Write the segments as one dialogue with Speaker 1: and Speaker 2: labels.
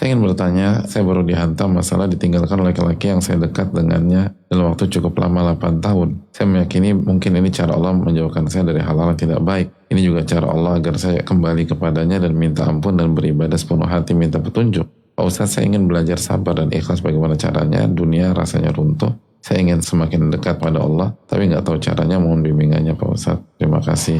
Speaker 1: Saya ingin bertanya, saya baru dihantam masalah ditinggalkan laki-laki yang saya dekat dengannya dalam waktu cukup lama 8 tahun. Saya meyakini mungkin ini cara Allah menjauhkan saya dari hal-hal yang tidak baik. Ini juga cara Allah agar saya kembali kepadanya dan minta ampun dan beribadah sepenuh hati minta petunjuk. Pak Ustadz, saya ingin belajar sabar dan ikhlas bagaimana caranya. Dunia rasanya runtuh. Saya ingin semakin dekat pada Allah, tapi nggak tahu caranya. Mohon bimbingannya Pak Ustadz. Terima kasih.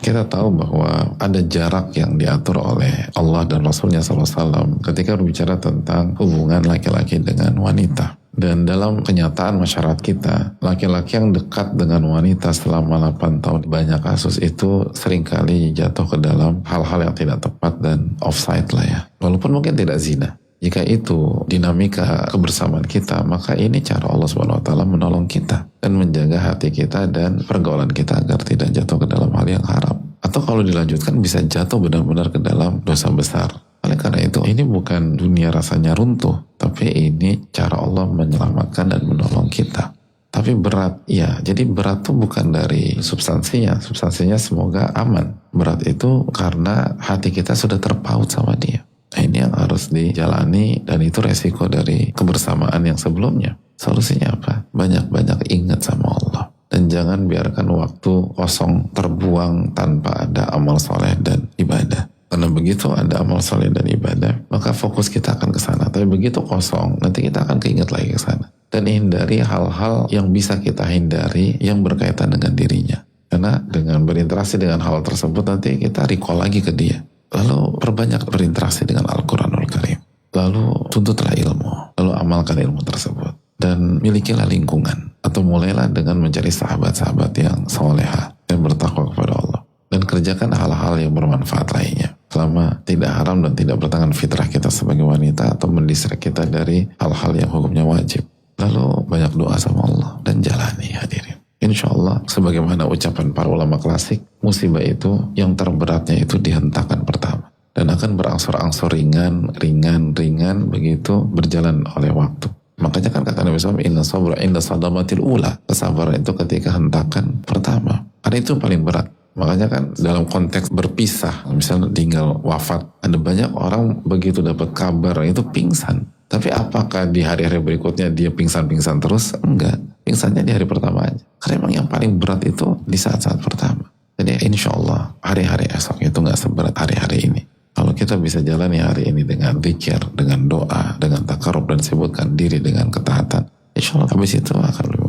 Speaker 1: Kita tahu bahwa ada jarak yang diatur oleh Allah dan Rasulnya SAW ketika berbicara tentang hubungan laki-laki dengan wanita. Dan dalam kenyataan masyarakat kita, laki-laki yang dekat dengan wanita selama 8 tahun banyak kasus itu seringkali jatuh ke dalam hal-hal yang tidak tepat dan offside lah ya. Walaupun mungkin tidak zina. Jika itu dinamika kebersamaan kita, maka ini cara Allah SWT menolong kita dan menjaga hati kita dan pergaulan kita agar tidak jatuh ke dalam hal yang haram. Atau kalau dilanjutkan bisa jatuh benar-benar ke dalam dosa besar. Oleh karena itu, ini bukan dunia rasanya runtuh, tapi ini cara Allah menyelamatkan dan menolong kita. Tapi berat, ya. Jadi berat itu bukan dari substansinya. Substansinya semoga aman. Berat itu karena hati kita sudah terpaut sama dia. Nah, ini yang harus dijalani dan itu resiko dari kebersamaan yang sebelumnya. Solusinya apa? Banyak-banyak ingat sama Allah. Dan jangan biarkan waktu kosong terbuang tanpa ada amal soleh dan ibadah. Karena begitu ada amal soleh dan ibadah, maka fokus kita akan ke sana. Tapi begitu kosong, nanti kita akan keinget lagi ke sana. Dan hindari hal-hal yang bisa kita hindari yang berkaitan dengan dirinya. Karena dengan berinteraksi dengan hal tersebut, nanti kita recall lagi ke dia. Lalu perbanyak berinteraksi dengan Al-Quranul Karim. Lalu tuntutlah ilmu. Lalu amalkan ilmu tersebut. Dan milikilah lingkungan. Atau mulailah dengan mencari sahabat-sahabat yang soleha dan bertakwa kepada Allah. Dan kerjakan hal-hal yang bermanfaat lainnya. Selama tidak haram dan tidak bertentangan fitrah kita sebagai wanita atau mendistract kita dari hal-hal yang hukumnya wajib. Lalu banyak doa sama Allah dan jalani hadirin. Insya Allah, sebagaimana ucapan para ulama klasik, musibah itu yang terberatnya itu dihentakkan pertama. Dan akan berangsur-angsur ringan, begitu berjalan oleh waktu. Makanya kan kata Nabi SAW, inna sabra inda sadamatil ula. Kesabaran itu ketika hentakan pertama. Karena itu paling berat. Makanya kan dalam konteks berpisah, misalnya tinggal wafat, ada banyak orang begitu dapat kabar itu pingsan. Tapi apakah di hari-hari berikutnya dia pingsan-pingsan terus? Enggak. Pingsannya di hari pertama aja. Karena memang yang paling berat itu di saat-saat pertama. Jadi insya Allah hari-hari esok itu gak seberat hari-hari ini. Kalau kita bisa jalani hari ini dengan zikir, dengan doa, dengan takarub dan sebutkan diri dengan ketaatan, insya Allah habis itu akan lebih